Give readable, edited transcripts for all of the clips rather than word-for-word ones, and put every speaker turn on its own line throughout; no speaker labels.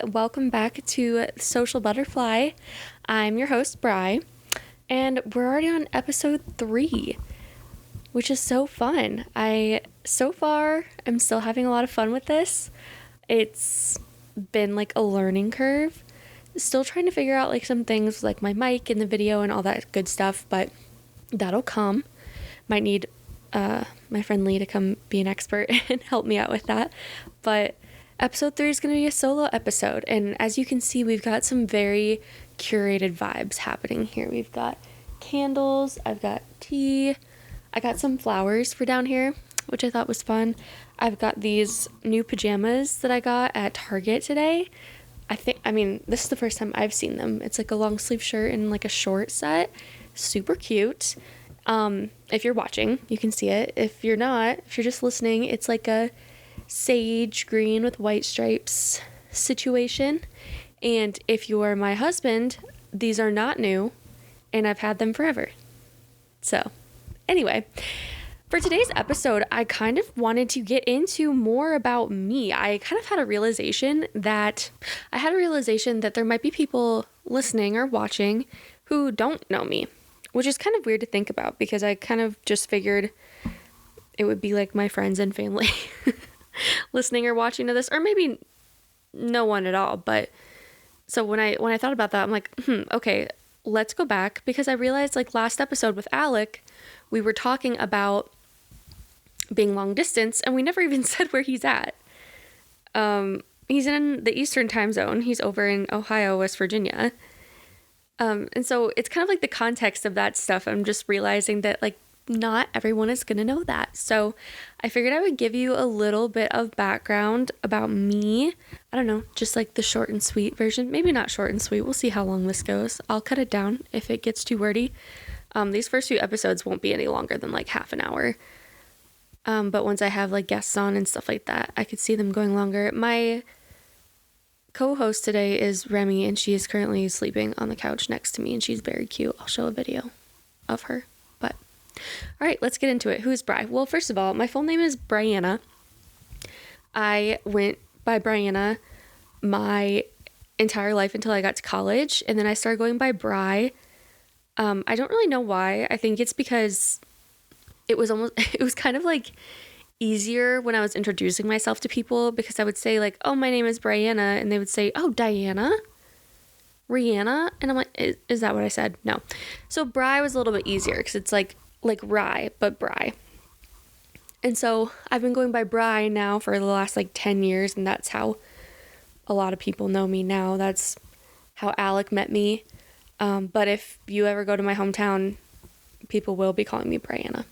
welcome back to Social Butterfly. I'm your host, Bri, and we're already on episode 3, which is so fun. So far, I'm still having a lot of fun with this. It's been like a learning curve. Still trying to figure out like some things like my mic and the video and all that good stuff, but that'll come. Might need my friend Lee to come be an expert and help me out with that. But episode 3 is going to be a solo episode, and as you can see, we've got some very curated vibes happening here. We've got candles, I've got tea, I got some flowers for down here, which I thought was fun. I've got these new pajamas that I got at Target today. This is the first time I've seen them. It's like a long sleeve shirt and like a short set. Super cute. If you're watching, you can see it. If you're not, if you're just listening, it's like a sage green with white stripes situation. And if you are my husband, these are not new, and I've had them forever. So anyway, for today's episode, I kind of wanted to get into more about me. I kind of had a realization that there might be people listening or watching who don't know me, which is kind of weird to think about because I kind of just figured it would be like my friends and family listening or watching to this, or maybe no one at all. But so when I thought about that, I'm like, okay, let's go back, because I realized like last episode with Alec, we were talking about being long distance, and we never even said where he's at. He's in the Eastern time zone. He's over in Ohio, West Virginia. And so it's kind of like the context of that stuff. I'm just realizing that like not everyone is going to know that. So I figured I would give you a little bit of background about me. I don't know, just like the short and sweet version. Maybe not short and sweet. We'll see how long this goes. I'll cut it down if it gets too wordy. These first few episodes won't be any longer than like half an hour. But once I have like guests on and stuff like that, I could see them going longer. My co-host today is Remy, and she is currently sleeping on the couch next to me, and she's very cute. I'll show a video of her. But all right, let's get into it. Who's Bri? Well, first of all, my full name is Brianna. I went by Brianna my entire life until I got to college, and then I started going by Bri. I don't really know why. I think it's because it was kind of like easier when I was introducing myself to people, because I would say like, oh, my name is Brianna, and they would say, oh, Diana, Rihanna, and I'm like, is that what I said? No. So Bri was a little bit easier because it's like Rye, but Bri. And so I've been going by Bri now for the last like 10 years, and that's how a lot of people know me now. That's how Alec met me. But if you ever go to my hometown, people will be calling me Brianna.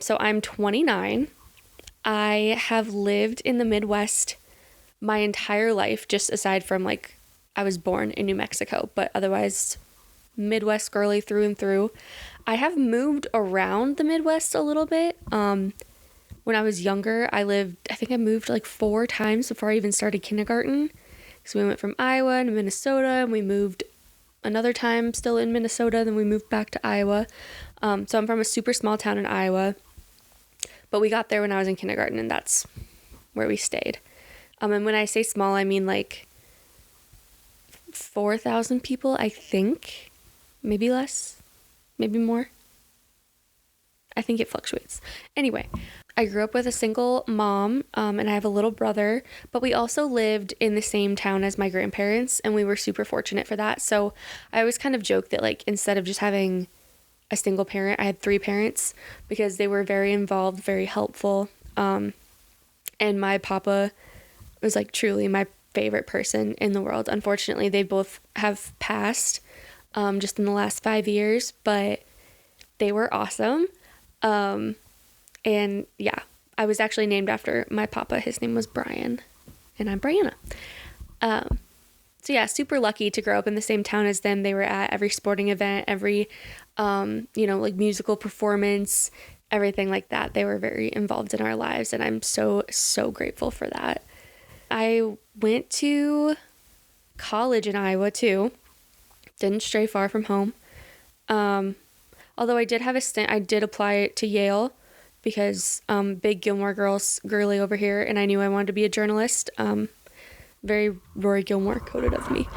So I'm 29. I have lived in the Midwest my entire life, just aside from like I was born in New Mexico, but otherwise Midwest girly through and through. I have moved around the Midwest a little bit. When I was younger, I think I moved like 4 times before I even started kindergarten. So we went from Iowa to Minnesota, and we moved another time still in Minnesota, then we moved back to Iowa. So I'm from a super small town in Iowa, but we got there when I was in kindergarten, and that's where we stayed. And when I say small, I mean like 4,000 people, I think. Maybe less, maybe more. I think it fluctuates. Anyway, I grew up with a single mom, and I have a little brother, but we also lived in the same town as my grandparents, and we were super fortunate for that. So I always kind of joke that like instead of just having a single parent, I had 3 parents, because they were very involved, very helpful. And my papa was like truly my favorite person in the world. Unfortunately, they both have passed just in the last 5 years, but they were awesome. And yeah, I was actually named after my papa. His name was Brian, and I'm Brianna. So yeah, super lucky to grow up in the same town as them. They were at every sporting event, every, like musical performance, everything like that. They were very involved in our lives, and I'm so, so grateful for that. I went to college in Iowa too. Didn't stray far from home. Although I did have a stint, I did apply to Yale because big Gilmore Girls girly over here, and I knew I wanted to be a journalist. Very Rory Gilmore coded of me.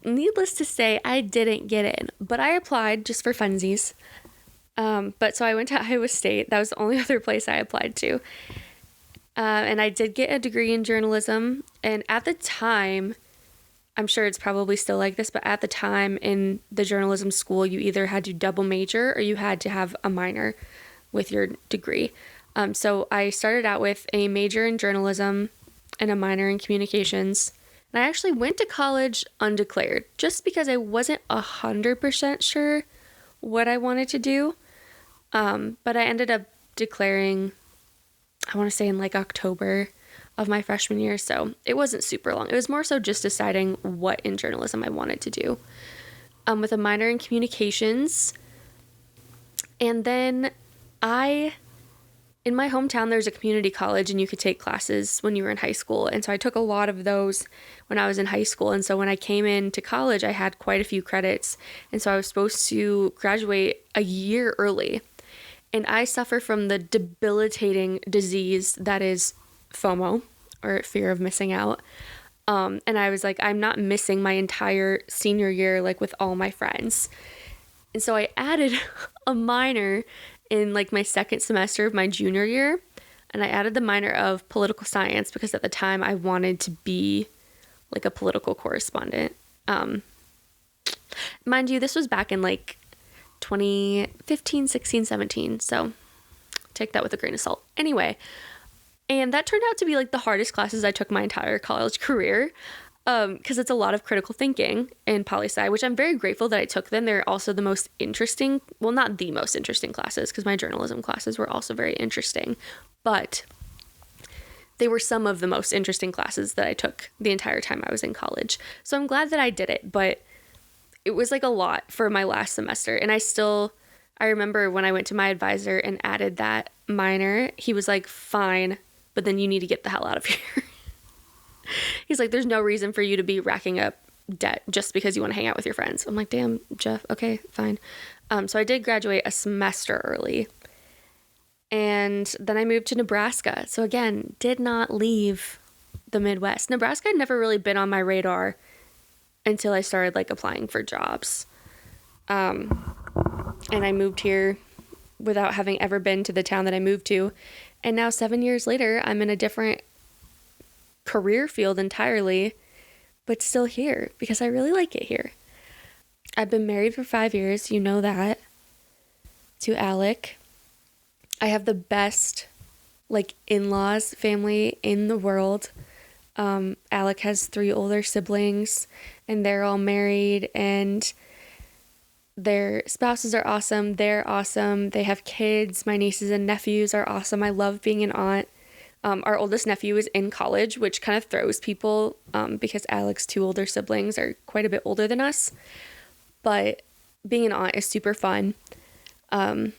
Needless to say, I didn't get in, but I applied just for funsies. But so I went to Iowa State. That was the only other place I applied to. And I did get a degree in journalism. And at the time, I'm sure it's probably still like this, but at the time in the journalism school, you either had to double major or you had to have a minor with your degree. So I started out with a major in journalism and a minor in communications. And I actually went to college undeclared just because I wasn't 100% sure what I wanted to do. But I ended up declaring, I want to say in like October of my freshman year. So it wasn't super long. It was more so just deciding what in journalism I wanted to do. With a minor in communications. And then in my hometown, there's a community college and you could take classes when you were in high school. And so I took a lot of those when I was in high school. And so when I came into college, I had quite a few credits. And so I was supposed to graduate a year early. And I suffer from the debilitating disease that is FOMO, or fear of missing out. And I was like, I'm not missing my entire senior year, like with all my friends. And so I added a minor in like my second semester of my junior year. And I added the minor of political science because at the time I wanted to be like a political correspondent. Mind you, this was back in like 2015, 16, 17. So take that with a grain of salt. Anyway, and that turned out to be like the hardest classes I took my entire college career, because it's a lot of critical thinking and poli-sci, which I'm very grateful that I took them. They're also the most interesting, well, not the most interesting classes, because my journalism classes were also very interesting, but they were some of the most interesting classes that I took the entire time I was in college. So I'm glad that I did it, but it was like a lot for my last semester. And I remember when I went to my advisor and added that minor, he was like, fine, but then you need to get the hell out of here. He's like, there's no reason for you to be racking up debt just because you want to hang out with your friends. I'm like, damn, Jeff, okay, fine. So I did graduate a semester early. And then I moved to Nebraska. So again, did not leave the Midwest. Nebraska had never really been on my radar until I started like applying for jobs. And I moved here without having ever been to the town that I moved to. And now 7 years later, I'm in a different career field entirely, but still here because I really like it here. I've been married for 5 years, you know that, to Alec. I have the best like in-laws family in the world. Alec has 3 older siblings and they're all married and their spouses are awesome. They're awesome. They have kids. My nieces and nephews are awesome. I love being an aunt. Our oldest nephew is in college, which kind of throws people because Alec's 2 older siblings are quite a bit older than us. But being an aunt is super fun. And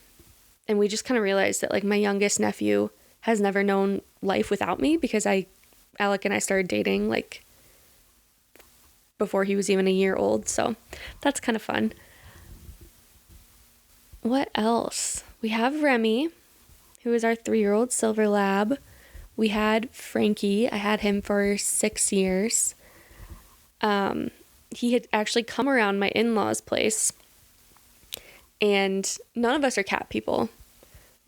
we just kind of realized that like my youngest nephew has never known life without me because Alec and I started dating like before he was even a year old. So that's kind of fun. What else? We have Remy, who is our 3-year-old silver lab. We had Frankie. I had him for 6 years. He had actually come around my in-laws' place, and none of us are cat people.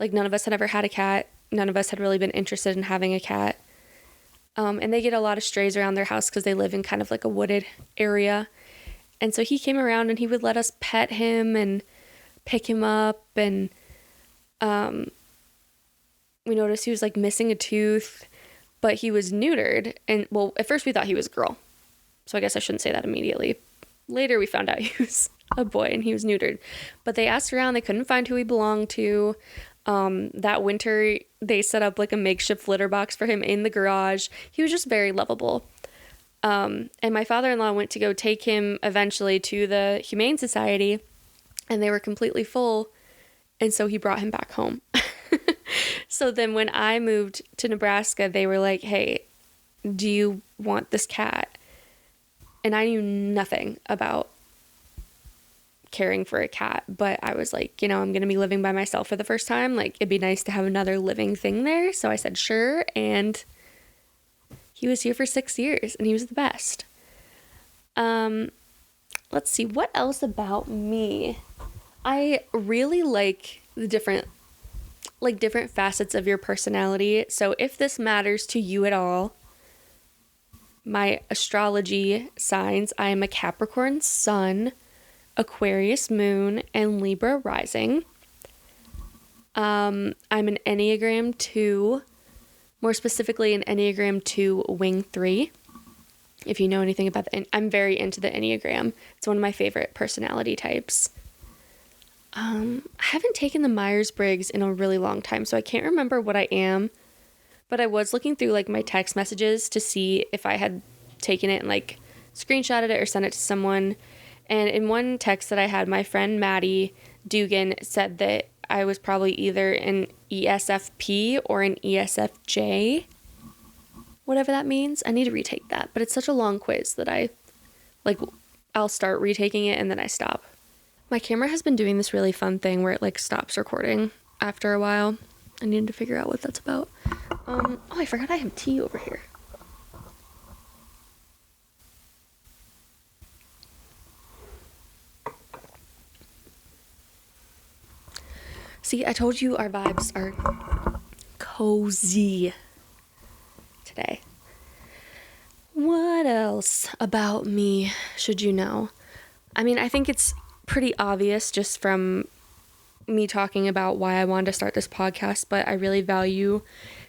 Like, none of us had ever had a cat. None of us had really been interested in having a cat. And they get a lot of strays around their house because they live in kind of like a wooded area. And so he came around and he would let us pet him and pick him up, and we noticed he was like missing a tooth, but he was neutered. And well, at first we thought he was a girl, so I guess I shouldn't say that immediately. Later we found out he was a boy and he was neutered, but they asked around, they couldn't find who he belonged to. That winter they set up like a makeshift litter box for him in the garage. He was just very lovable. And my father-in-law went to go take him eventually to the Humane Society, and they were completely full, and so he brought him back home. So then when I moved to Nebraska, they were like, hey, do you want this cat? And I knew nothing about caring for a cat, but I was like, I'm going to be living by myself for the first time. Like, it'd be nice to have another living thing there. So I said, sure. And He was here for 6 years and he was the best. Let's see, what else about me? I really like the different facets of your personality. So if this matters to you at all, my astrology signs, I am a Capricorn sun, Aquarius moon, and Libra rising. I'm an Enneagram 2, more specifically an Enneagram 2 wing 3. If you know anything about that, I'm very into the Enneagram. It's one of my favorite personality types. I haven't taken the Myers-Briggs in a really long time, so I can't remember what I am, but I was looking through like my text messages to see if I had taken it and like screenshotted it or sent it to someone. And in one text that I had, my friend Maddie Dugan said that I was probably either an ESFP or an ESFJ, whatever that means. I need to retake that, but it's such a long quiz that I'll start retaking it and then I stop. My camera has been doing this really fun thing where it like stops recording after a while. I need to figure out what that's about. Oh, I forgot I have tea over here. See, I told you our vibes are cozy today. What else about me should you know? I mean, I think it's pretty obvious just from me talking about why I wanted to start this podcast, but I really value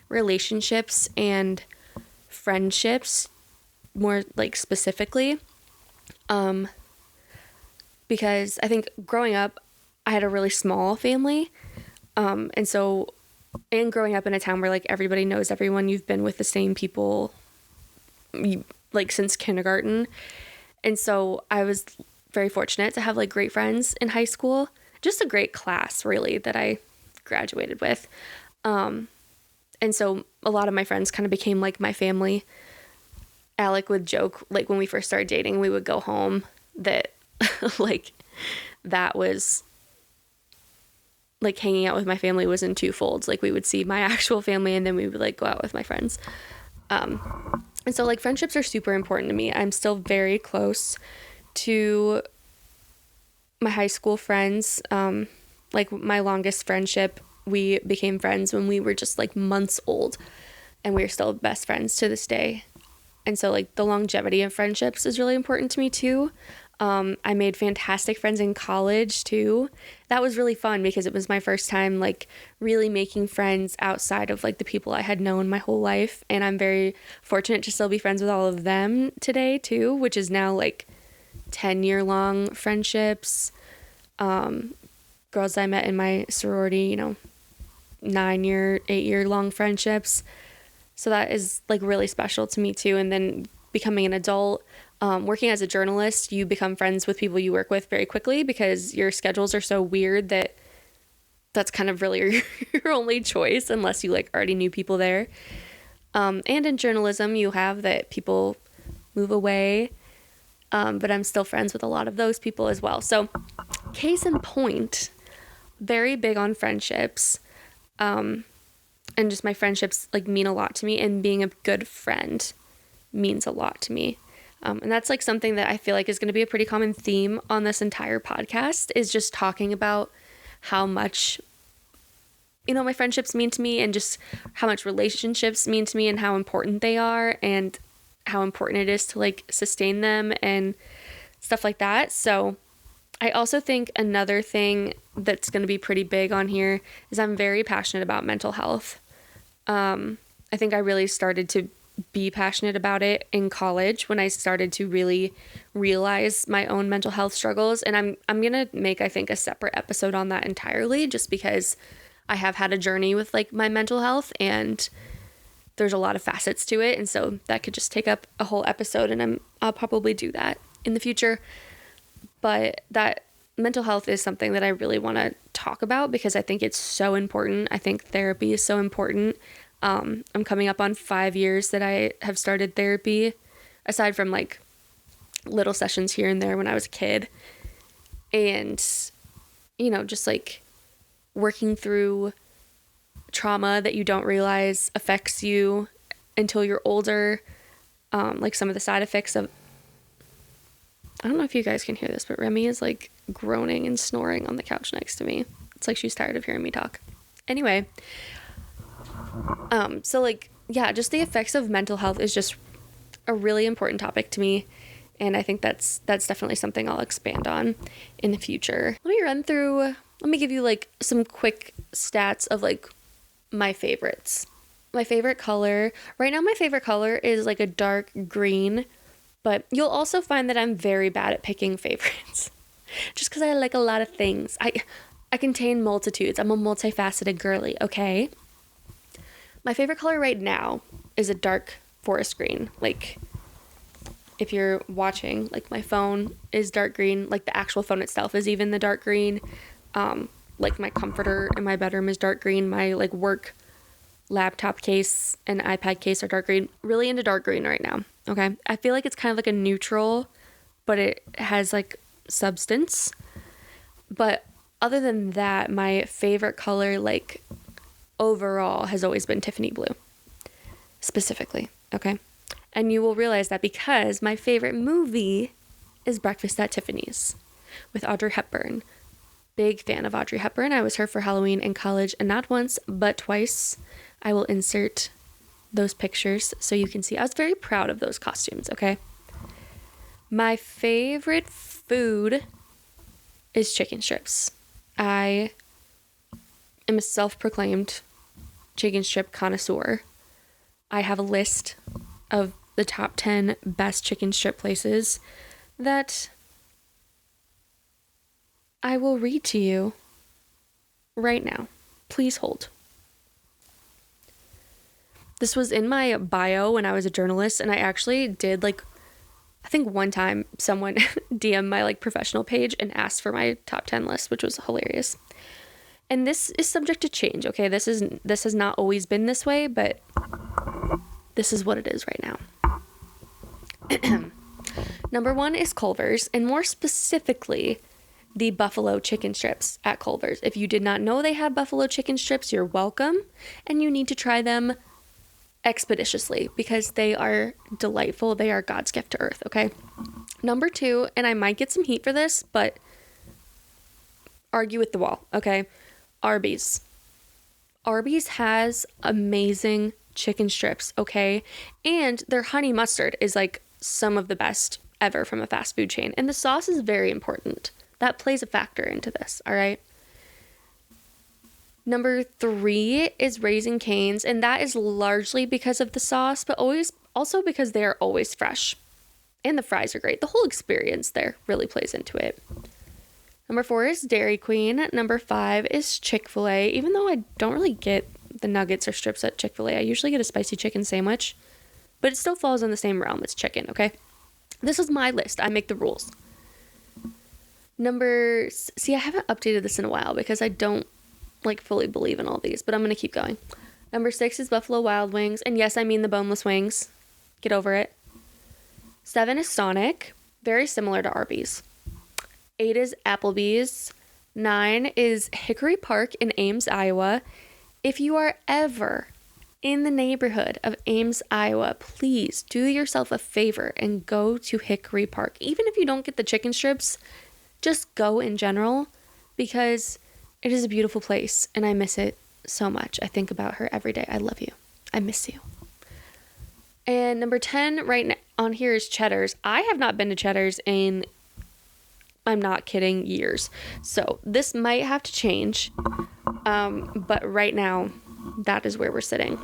relationships and friendships more like specifically. Because I think growing up, I had a really small family. And growing up in a town where like everybody knows everyone, you've been with the same people like since kindergarten. And so I was very fortunate to have like great friends in high school, just a great class really that I graduated with. And so a lot of my friends kind of became like my family. Alec would joke like when we first started dating, we would go home that like that was like hanging out with my family was in two folds. Like we would see my actual family and then we would like go out with my friends. And so like friendships are super important to me. I'm still very close to my high school friends. Like my longest friendship, we became friends when we were just like months old and we're still best friends to this day. And so like the longevity of friendships is really important to me too. I made fantastic friends in college too. That was really fun because it was my first time like really making friends outside of like the people I had known my whole life. And I'm very fortunate to still be friends with all of them today too, which is now like 10-year-long friendships. Girls I met in my sorority, 9-year, 8-year-long friendships. So that is like really special to me too. And then becoming an adult, working as a journalist, you become friends with people you work with very quickly because your schedules are so weird that that's kind of really your only choice unless you like already knew people there. And in journalism, you have that people move away, but I'm still friends with a lot of those people as well. So case in point, very big on friendships, and just my friendships like mean a lot to me, and being a good friend means a lot to me. And that's like something that I feel like is going to be a pretty common theme on this entire podcast, is just talking about how much, my friendships mean to me and just how much relationships mean to me and how important they are and how important it is to like sustain them and stuff like that. So I also think another thing that's going to be pretty big on here is I'm very passionate about mental health. I think I really started to be passionate about it in college when I started to really realize my own mental health struggles. And I'm going to make, I think, a separate episode on that entirely, just because I have had a journey with like my mental health and there's a lot of facets to it. And so that could just take up a whole episode, and I'll probably do that in the future. But that mental health is something that I really want to talk about because I think it's so important. I think therapy is so important. I'm coming up on 5 years that I have started therapy, aside from like little sessions here and there when I was a kid. And, just like working through trauma that you don't realize affects you until you're older. like some of the side effects of, I don't know if you guys can hear this, but Remy is like groaning and snoring on the couch next to me. It's like she's tired of hearing me talk. Anyway, so like, yeah, just the effects of mental health is just a really important topic to me. And I think that's definitely something I'll expand on in the future. Let me give you like some quick stats of like my favorites. My favorite color, right now my favorite color is like a dark green, but you'll also find that I'm very bad at picking favorites. Just because I like a lot of things. I contain multitudes. I'm a multifaceted girly, okay? My favorite color right now is a dark forest green. Like, if you're watching, like my phone is dark green. Like the actual phone itself is even the dark green. Like my comforter in my bedroom is dark green. My like work laptop case and iPad case are dark green. Really into dark green right now, okay? I feel like it's kind of like a neutral, but it has like substance. But other than that, my favorite color, like overall, has always been Tiffany blue, specifically, okay? And you will realize that because my favorite movie is Breakfast at Tiffany's with Audrey Hepburn. Big fan of Audrey Hepburn. I was her for Halloween in college, and not once, but twice. I will insert those pictures so you can see. I was very proud of those costumes, okay? My favorite food is chicken strips. I am a self-proclaimed chicken strip connoisseur. I have a list of the top 10 best chicken strip places that I will read to you right now. Please hold. This was in my bio when I was a journalist, and I actually did like, I think one time someone DM'd my like professional page and asked for my top 10 list, which was hilarious. And this is subject to change, okay? This has not always been this way, but this is what it is right now. Number 1 is Culver's, and more specifically, the buffalo chicken strips at Culver's. If you did not know they have buffalo chicken strips, you're welcome, and you need to try them expeditiously because they are delightful. They are God's gift to earth, okay? Number 2, and I might get some heat for this, but argue with the wall, okay? Arby's. Arby's has amazing chicken strips, okay? And their honey mustard is like some of the best ever from a fast food chain. And the sauce is very important. That plays a factor into this, all right? Number 3 is Raising Cane's, and that is largely because of the sauce, but also because they are always fresh. And the fries are great. The whole experience there really plays into it. Number 4 is Dairy Queen. Number 5 is Chick-fil-A. Even though I don't really get the nuggets or strips at Chick-fil-A, I usually get a spicy chicken sandwich, but it still falls in the same realm. It's chicken, okay? This is my list. I make the rules. See, I haven't updated this in a while because I don't like fully believe in all these, but I'm going to keep going. Number 6 is Buffalo Wild Wings. And yes, I mean the boneless wings. Get over it. 7 is Sonic. Very similar to Arby's. 8 is Applebee's. 9 is Hickory Park in Ames, Iowa. If you are ever in the neighborhood of Ames, Iowa, please do yourself a favor and go to Hickory Park. Even if you don't get the chicken strips, just go in general because it is a beautiful place and I miss it so much. I think about her every day. I love you. I miss you. And number 10 right now on here is Cheddar's. I have not been to Cheddar's in, I'm not kidding, years. So this might have to change. But right now, that is where we're sitting.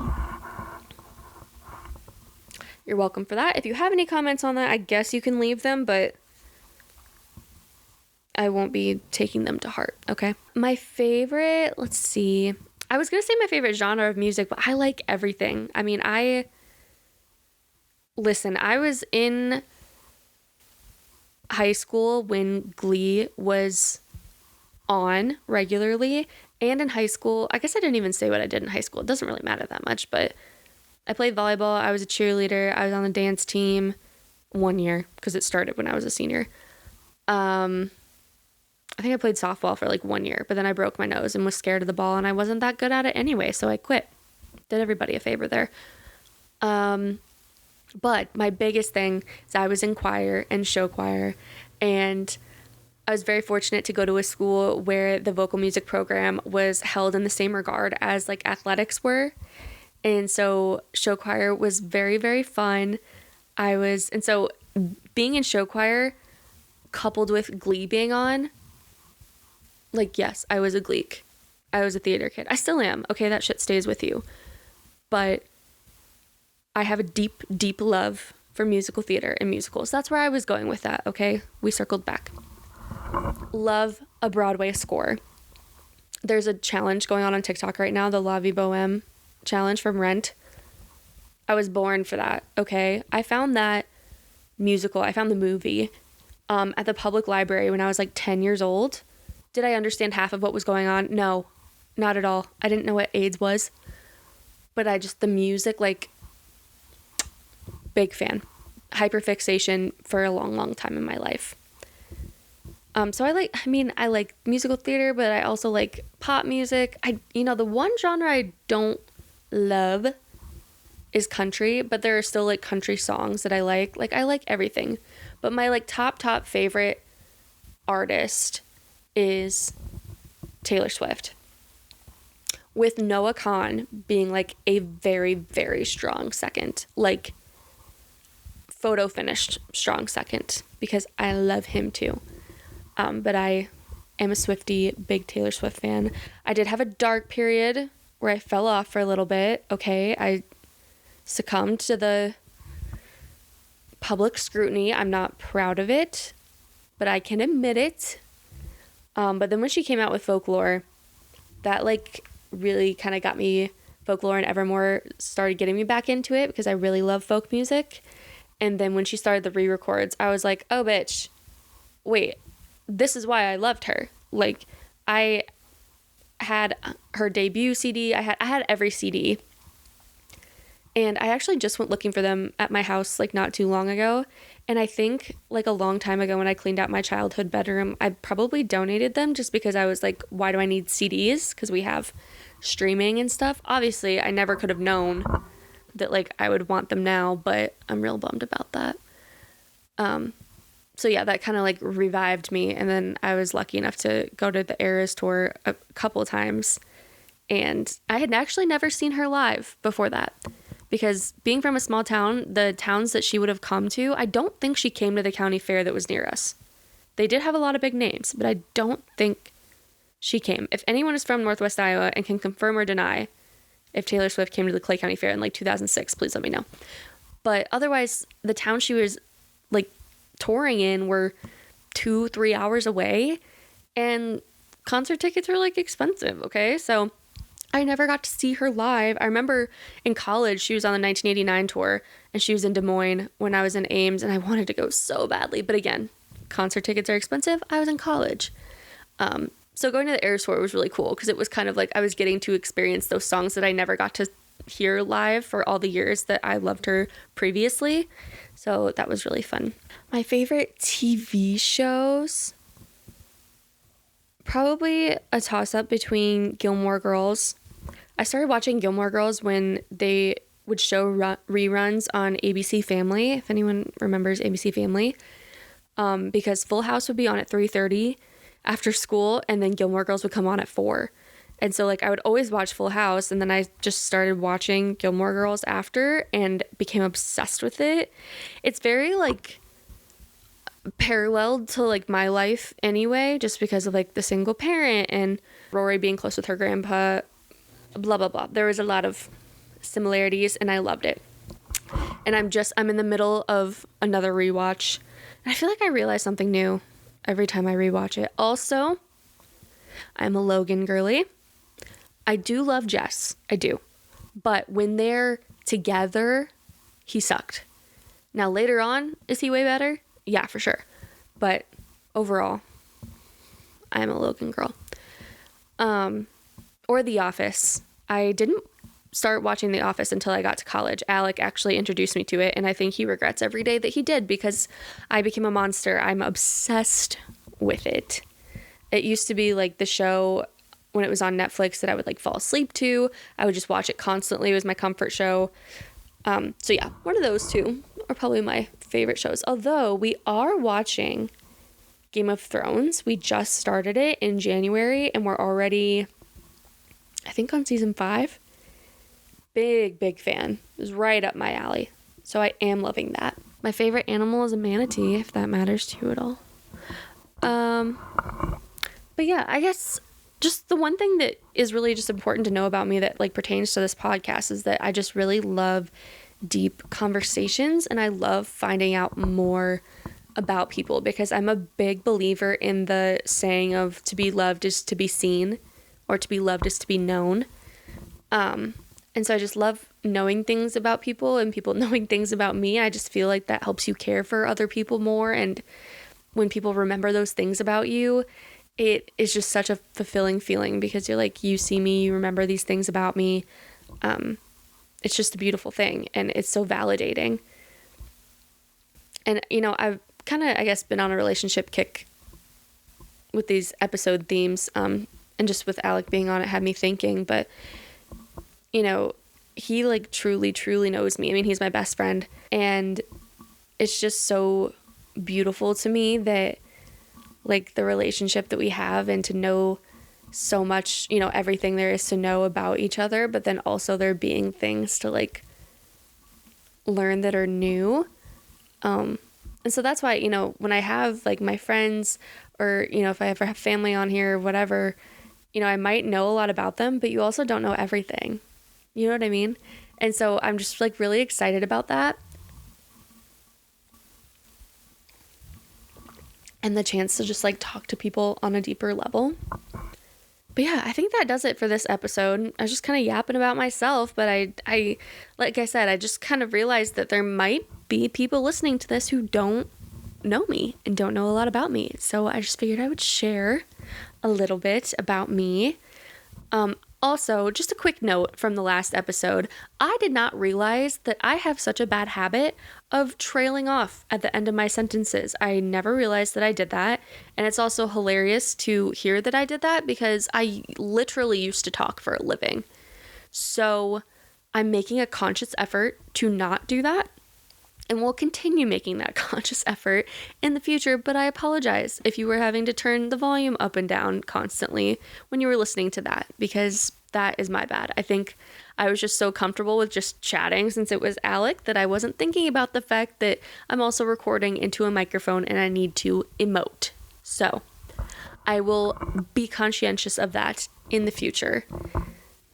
You're welcome for that. If you have any comments on that, I guess you can leave them, but I won't be taking them to heart, okay? My favorite, let's see. I was going to say my favorite genre of music, but I like everything. I mean, I was in high school when Glee was on regularly, and in high school, I guess I didn't even say what I did in high school. It doesn't really matter that much, but I played volleyball. I was a cheerleader. I was on the dance team 1 year because it started when I was a senior. I think I played softball for like 1 year, but then I broke my nose and was scared of the ball, and I wasn't that good at it anyway, so I quit. Did everybody a favor there. But my biggest thing is I was in choir and show choir, and I was very fortunate to go to a school where the vocal music program was held in the same regard as like athletics were. And so show choir was very, very fun. And so being in show choir coupled with Glee being on, like, yes, I was a Gleek. I was a theater kid. I still am. Okay, that shit stays with you. But I have a deep, deep love for musical theater and musicals. That's where I was going with that, okay? We circled back. Love a Broadway score. There's a challenge going on TikTok right now, the La Vie Boheme challenge from Rent. I was born for that, okay? I found that musical, I found the movie at the public library when I was like 10 years old. Did I understand half of what was going on? No, not at all. I didn't know what AIDS was. But the music, like, big fan. Hyperfixation for a long, long time in my life. So I like musical theater, but I also like pop music. The one genre I don't love is country, but there are still like country songs that I like. Like, I like everything. But my like top favorite artist is Taylor Swift, with Noah Kahan being like a very, very strong second, like photo finished strong second, because I love him too. But I am a Swiftie, big Taylor Swift fan. I did have a dark period where I fell off for a little bit. Okay, I succumbed to the public scrutiny. I'm not proud of it, but I can admit it. But then when she came out with Folklore, that like really kind of got me, Folklore and Evermore started getting me back into it because I really love folk music. And then when she started the re-records, I was like, oh bitch, wait, this is why I loved her. Like, I had her debut CD, I had every CD. And I actually just went looking for them at my house like not too long ago. And I think like a long time ago when I cleaned out my childhood bedroom, I probably donated them just because I was like, why do I need CDs? Because we have streaming and stuff. Obviously, I never could have known that like I would want them now, but I'm real bummed about that. So yeah, that kind of like revived me. And then I was lucky enough to go to the Eras tour a couple of times. And I had actually never seen her live before that. Because being from a small town, the towns that she would have come to, I don't think she came to the county fair that was near us. They did have a lot of big names, but I don't think she came. If anyone is from Northwest Iowa and can confirm or deny if Taylor Swift came to the Clay County Fair in like 2006, please let me know. But otherwise, the town she was like touring in were 2-3 hours away, and concert tickets were like expensive, okay? So I never got to see her live. I remember in college, she was on the 1989 tour, and she was in Des Moines when I was in Ames, and I wanted to go so badly. But again, concert tickets are expensive. I was in college. So going to the Eras tour was really cool because it was kind of like I was getting to experience those songs that I never got to hear live for all the years that I loved her previously. So that was really fun. My favorite TV shows, probably a toss-up between Gilmore Girls. I started watching Gilmore Girls when they would show reruns on ABC Family, if anyone remembers ABC Family, because Full House would be on at 3:30 after school, and then Gilmore Girls would come on at 4. And so like I would always watch Full House, and then I just started watching Gilmore Girls after and became obsessed with it. It's very like paralleled to like my life anyway, just because of like the single parent and Rory being close with her grandpa, blah blah blah. There was a lot of similarities and I loved it. And I'm in the middle of another rewatch, and I feel like I realize something new every time I rewatch it. Also, I'm a Logan girly. I do love Jess. I do. But when they're together, he sucked. Now later on, is he way better? Yeah, for sure. But overall, I'm a Logan girl. Or The Office. I didn't start watching The Office until I got to college. Alec actually introduced me to it, and I think he regrets every day that he did because I became a monster. I'm obsessed with it. It used to be like the show when it was on Netflix that I would like fall asleep to. I would just watch it constantly. It was my comfort show. So yeah, one of those two are probably my favorite shows. Although we are watching Game of Thrones. We just started it in January and we're already, I think, on season 5. Big fan. It was right up my alley. So I am loving that. My favorite animal is a manatee, if that matters to you at all. But yeah, I guess just the one thing that is really just important to know about me that like pertains to this podcast is that I just really love deep conversations and I love finding out more about people because I'm a big believer in the saying of to be loved is to be seen or to be loved is to be known. And so I just love knowing things about people and people knowing things about me. I just feel like that helps you care for other people more. And when people remember those things about you, it is just such a fulfilling feeling because you're like, you see me, you remember these things about me. It's just a beautiful thing and it's so validating. And, you know, I've kind of, I guess, been on a relationship kick with these episode themes. And just with Alec being on it had me thinking, but you know, he like truly knows me. I mean, he's my best friend and it's just so beautiful to me that like the relationship that we have and to know so much, you know, everything there is to know about each other, but then also there being things to like learn that are new. And so that's why, you know, when I have like my friends or, you know, if I ever have family on here or whatever, you know, I might know a lot about them, but you also don't know everything. You know what I mean? And so I'm just like really excited about that. And the chance to just like talk to people on a deeper level. But yeah, I think that does it for this episode. I was just kind of yapping about myself, but I like I said, I just kind of realized that there might be people listening to this who don't know me and don't know a lot about me. So I just figured I would share a little bit about me. Also, just a quick note from the last episode, I did not realize that I have such a bad habit of trailing off at the end of my sentences. I never realized that I did that, and it's also hilarious to hear that I did that because I literally used to talk for a living. So I'm making a conscious effort to not do that, and we'll continue making that conscious effort in the future, but I apologize if you were having to turn the volume up and down constantly when you were listening to that, because that is my bad. I think I was just so comfortable with just chatting since it was Alec that I wasn't thinking about the fact that I'm also recording into a microphone and I need to emote. So I will be conscientious of that in the future.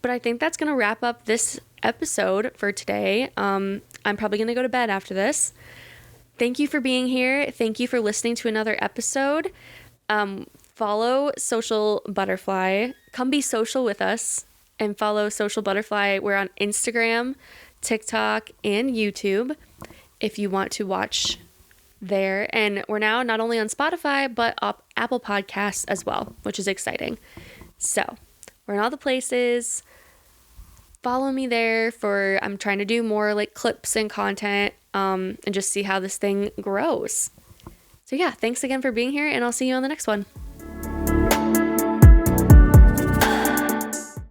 But I think that's going to wrap up this episode for today. I'm probably going to go to bed after this. Thank you for being here. Thank you for listening to another episode. Follow Social Butterfly. Come be social with us and follow Social Butterfly. We're on Instagram, TikTok, and YouTube if you want to watch there. And we're now not only on Spotify, but Apple Podcasts as well, which is exciting. So we're in all the places. Follow me there I'm trying to do more like clips and content and just see how this thing grows. So yeah, thanks again for being here and I'll see you on the next one.